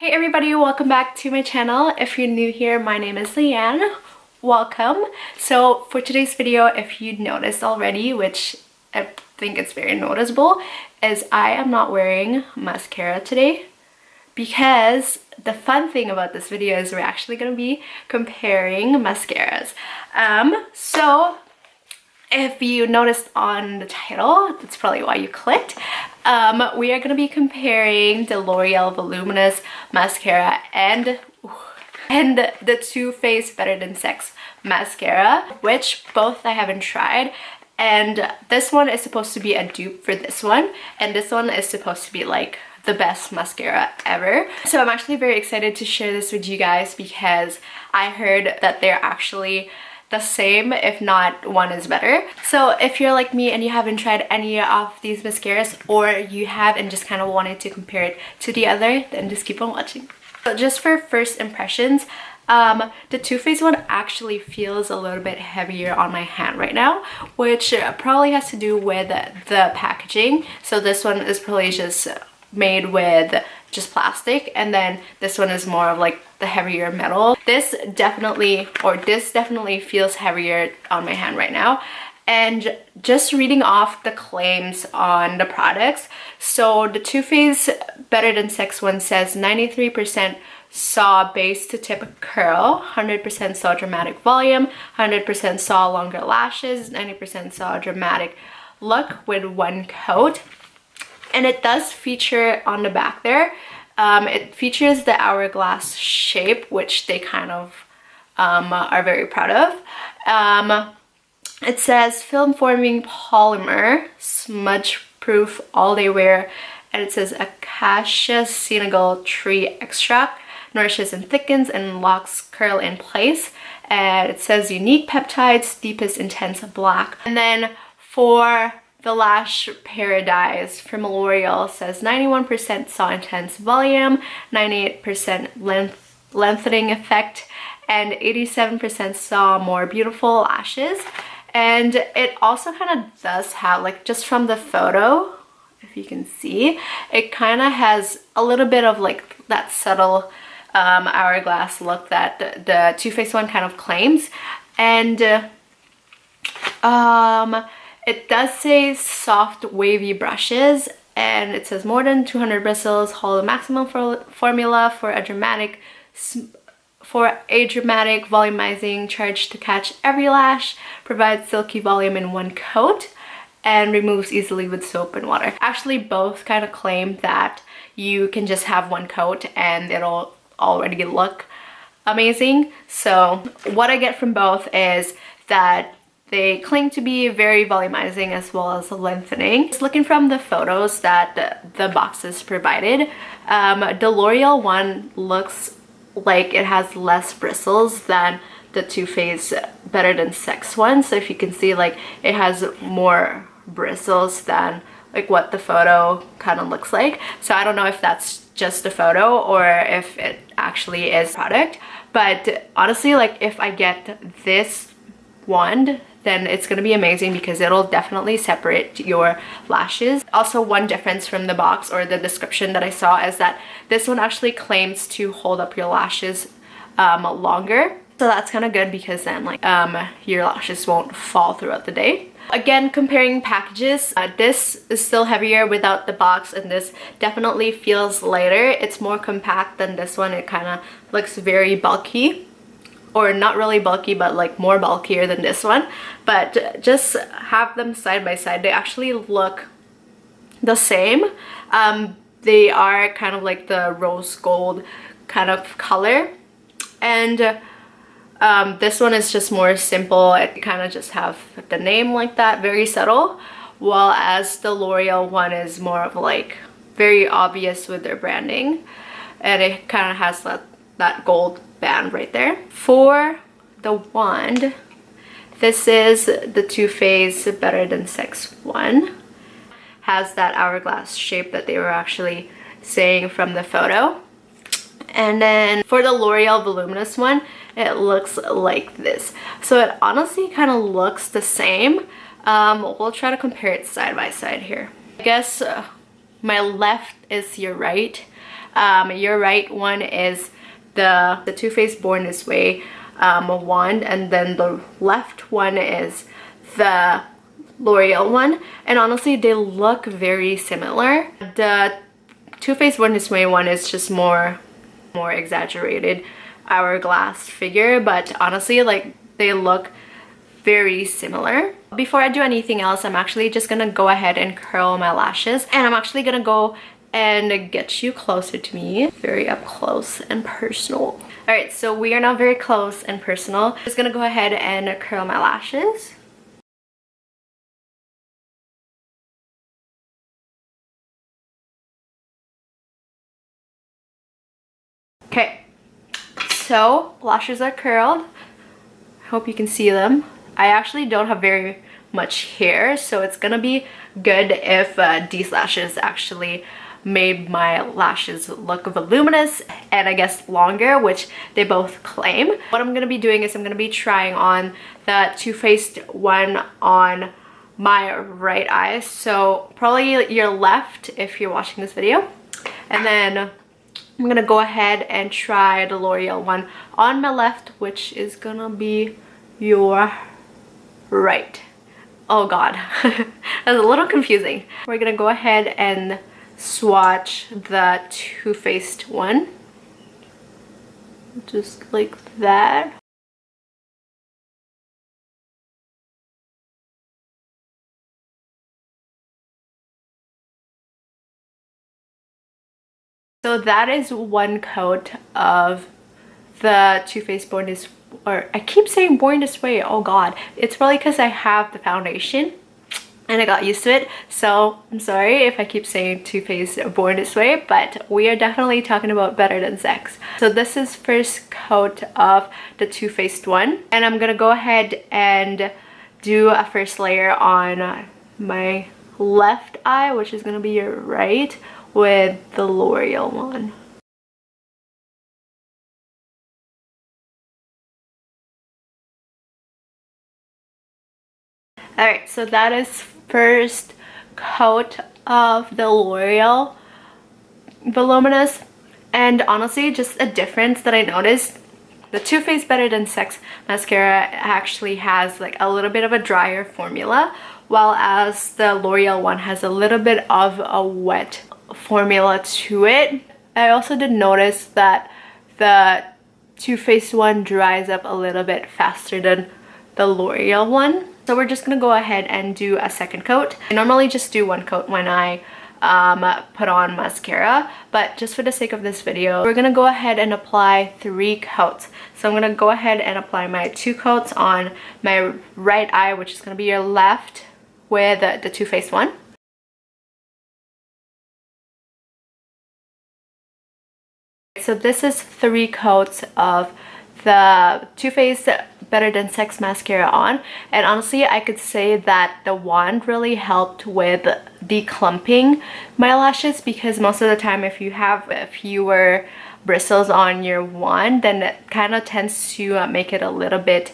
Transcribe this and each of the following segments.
Hey everybody, welcome back to my channel. If you're new here, my name is Leanne. Welcome. So for today's video, if you noticed already, which I think it's very noticeable, is I am not wearing mascara today because the fun thing about this video is we're actually going to be comparing mascaras. So if you noticed on the title, that's probably why you clicked. We are going to be comparing the L'Oreal Voluminous Mascara and the Too Faced Better Than Sex Mascara, which both I haven't tried. And this one is supposed to be a dupe for this one, and this one is supposed to be like the best mascara ever. So I'm actually very excited to share this with you guys because I heard that they're actually the same, if not one is better. So if you're like me and you haven't tried any of these mascaras, or you have and just kind of wanted to compare it to the other, then just keep on watching. So just for first impressions, the Too Faced one actually feels a little bit heavier on my hand right now, which probably has to do with the packaging. So this one is probably just made with just plastic, and then this one is more of like the heavier metal. This definitely feels heavier on my hand right now. And just reading off the claims on the products, so the Too Faced Better Than Sex one says 93% saw base to tip curl, 100% saw dramatic volume, 100% saw longer lashes, 90% saw a dramatic look with one coat. And it does feature on the back there, it features the hourglass shape, which they kind of are very proud of. It says film forming polymer, smudge proof, all day wear, and it says acacia senegal tree extract, nourishes and thickens and locks curl in place. And it says unique peptides, deepest intense black. And then for the Lash Paradise from L'Oreal, says 91% saw intense volume, 98% lengthening effect, and 87% saw more beautiful lashes. And it also kind of does have, like, just from the photo, if you can see, it kind of has a little bit of like that subtle hourglass look that the Too Faced one kind of claims. And it does say soft wavy brushes, and it says more than 200 bristles, hold a maximum formula for a dramatic volumizing charge to catch every lash, provides silky volume in one coat, and removes easily with soap and water. Actually, both kind of claim that you can just have one coat and it'll already look amazing. So what I get from both is that they claim to be very volumizing as well as lengthening. Just looking from the photos that the boxes provided, the L'Oreal one looks like it has less bristles than the Too Faced Better Than Sex one. So if you can see, like, it has more bristles than like what the photo kind of looks like. So I don't know if that's just a photo or if it actually is product. But honestly, like, if I get this wand, then it's gonna be amazing because it'll definitely separate your lashes. Also, one difference from the box or the description that I saw is that this one actually claims to hold up your lashes longer. So that's kind of good because then, like, your lashes won't fall throughout the day. Again, comparing packages, this is still heavier without the box, and this definitely feels lighter. It's more compact than this one. It kind of looks very bulky. Or not really bulky, but like more bulkier than this one. But just have them side by side. They actually look the same. They are kind of like the rose gold kind of color. And this one is just more simple. It kind of just have the name like that, very subtle. While as the L'Oreal one is more of like very obvious with their branding. And it kind of has that gold band right there. For the wand, this is the Too Faced Better Than Sex one. Has that hourglass shape that they were actually saying from the photo. And then for the L'Oreal Voluminous one, it looks like this. So it honestly kind of looks the same. We'll try to compare it side by side here. I guess my left is your right. Your right one is the Too Faced Born This Way wand, and then the left one is the L'Oreal one, and honestly they look very similar. The Too Faced Born This Way one is just more exaggerated hourglass figure, but honestly like they look very similar. Before I do anything else, I'm actually just gonna go ahead and curl my lashes, and I'm actually gonna go and get you closer to me, very up close and personal. All right, so we are now very close and personal. I'm just gonna go ahead and curl my lashes. Okay, so lashes are curled. I hope you can see them. I actually don't have very much hair, so it's gonna be good if these lashes actually made my lashes look voluminous and I guess longer, which they both claim. What I'm gonna be doing is I'm gonna be trying on the Too Faced one on my right eye, so probably your left if you're watching this video, and then I'm gonna go ahead and try the L'Oreal one on my left, which is gonna be your right. Oh god, that was a little confusing. We're gonna go ahead and swatch the Too Faced one, just like that. So that is one coat of the Too Faced Born This, or I keep saying Born This Way, oh god. It's probably because I have the foundation and I got used to it, so I'm sorry if I keep saying Too Faced Born This Way, but we are definitely talking about better than sex. So this is first coat of the Too Faced one, and I'm gonna go ahead and do a first layer on my left eye, which is gonna be your right, with the L'Oreal one. Alright, so that is first coat of the L'Oreal Voluminous, and honestly just a difference that I noticed, the Too Faced Better Than Sex mascara actually has like a little bit of a drier formula, while as the L'Oreal one has a little bit of a wet formula to it. I also did notice that the Too Faced one dries up a little bit faster than the L'Oreal one. So we're just gonna go ahead and do a second coat. I normally just do one coat when I put on mascara, but just for the sake of this video, we're gonna go ahead and apply 3 coats. So I'm gonna go ahead and apply my 2 coats on my right eye, which is gonna be your left, with the Too Faced one. So this is 3 coats of the Too Faced Better Than Sex mascara on, and honestly I could say that the wand really helped with declumping my lashes, because most of the time if you have fewer bristles on your wand, then it kind of tends to make it a little bit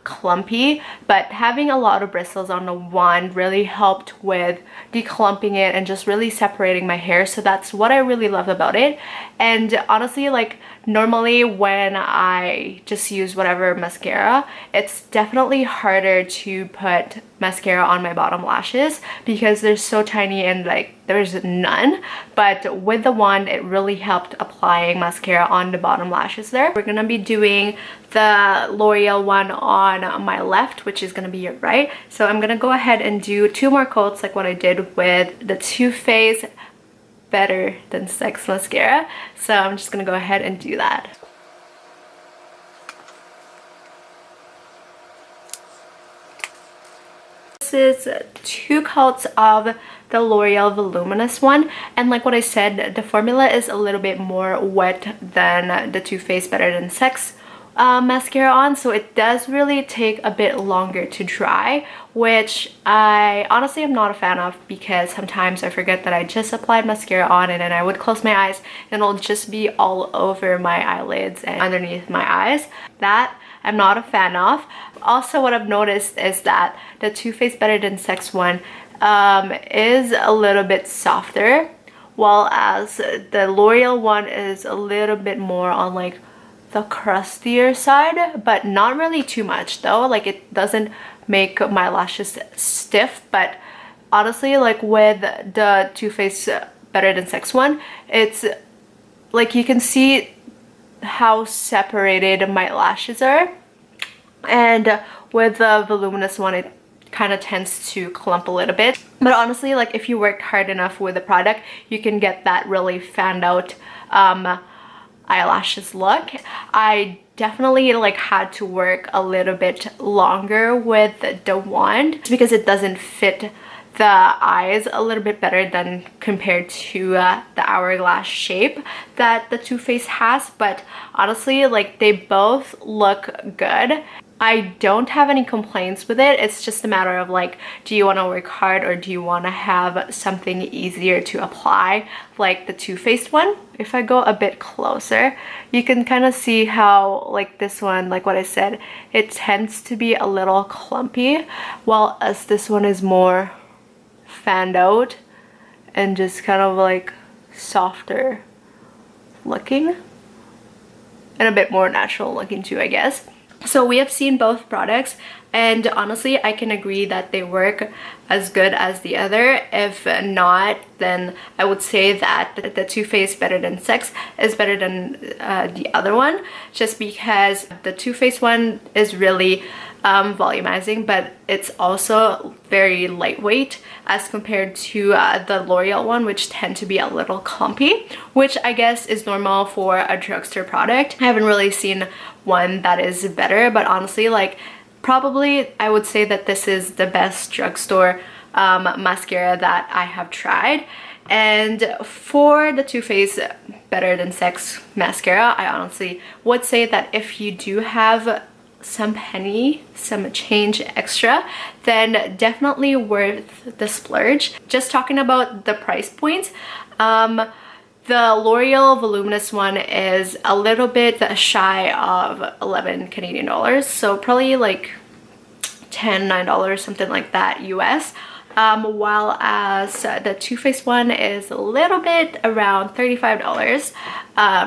clumpy, but having a lot of bristles on the wand really helped with declumping it and just really separating my hair. So that's what I really love about it. And honestly, like normally when I just use whatever mascara, it's definitely harder to put mascara on my bottom lashes because they're so tiny and like there's none. But with the wand, it really helped applying mascara on the bottom lashes there. We're gonna be doing the L'Oreal one on my left, which is gonna be your right. So I'm gonna go ahead and do 2 more coats like what I did with the Too Faced Better Than Sex mascara. So I'm just gonna go ahead and do that. This is 2 coats of the L'Oreal Voluminous one, and like what I said, the formula is a little bit more wet than the Too Faced Better Than Sex mascara on, so it does really take a bit longer to dry, which I honestly am not a fan of, because sometimes I forget that I just applied mascara on and then I would close my eyes and it'll just be all over my eyelids and underneath my eyes. That I'm not a fan of. Also, what I've noticed is that the Too Faced Better Than Sex one is a little bit softer, while as the L'Oreal one is a little bit more on like the crustier side, but not really too much though. Like it doesn't make my lashes stiff, but honestly, like with the Too Faced Better Than Sex one, it's like you can see how separated my lashes are, and with the voluminous one it kind of tends to clump a little bit. But honestly, like if you worked hard enough with the product, you can get that really fanned out eyelashes look. I definitely like had to work a little bit longer with the wand because it doesn't fit the eyes a little bit better than compared to the hourglass shape that the Too Faced has. But honestly, like they both look good. I don't have any complaints with it. It's just a matter of like, do you want to work hard or do you want to have something easier to apply like the Too Faced one? If I go a bit closer, you can kind of see how like this one, like what I said, it tends to be a little clumpy, while as this one is more fanned out and just kind of like softer looking and a bit more natural looking too, I guess. So we have seen both products, and honestly I can agree that they work as good as the other. If not, then I would say that the Too Faced Better Than Sex is better than the other one, just because the Too Faced one is really volumizing, but it's also very lightweight as compared to the L'Oreal one, which tend to be a little clumpy, which I guess is normal for a drugstore product. I haven't really seen one that is better, but honestly, like probably I would say that this is the best drugstore mascara that I have tried. And for the Too Faced Better Than Sex mascara, I honestly would say that if you do have some change extra, then definitely worth the splurge. Just talking about the price points, the L'Oreal voluminous one is a little bit shy of 11 Canadian dollars, so probably like $9, something like that US. While as the Too Faced one is a little bit around $35,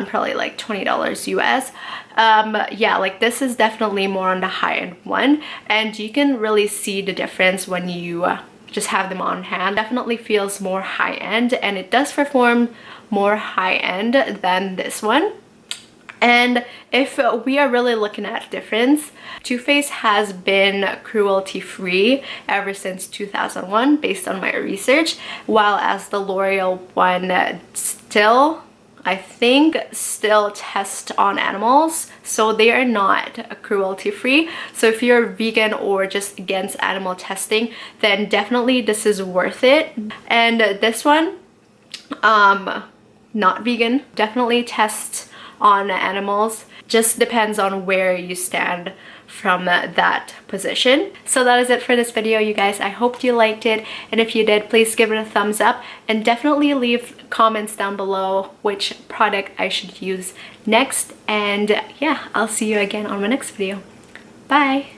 probably like $20 US. Yeah, like this is definitely more on the high-end one, and you can really see the difference when you just have them on hand. Definitely feels more high-end, and it does perform more high-end than this one. And if we are really looking at difference, Too Faced has been cruelty-free ever since 2001 based on my research, while as the L'Oreal one still, I think, still test on animals, so they are not cruelty-free. So if you're vegan or just against animal testing, then definitely this is worth it. And this one, not vegan, definitely tests on animals. Just depends on where you stand from that position. So that is it for this video, you guys. I hope you liked it, and if you did, please give it a thumbs up, and definitely leave comments down below which product I should use next. And yeah, I'll see you again on my next video. Bye!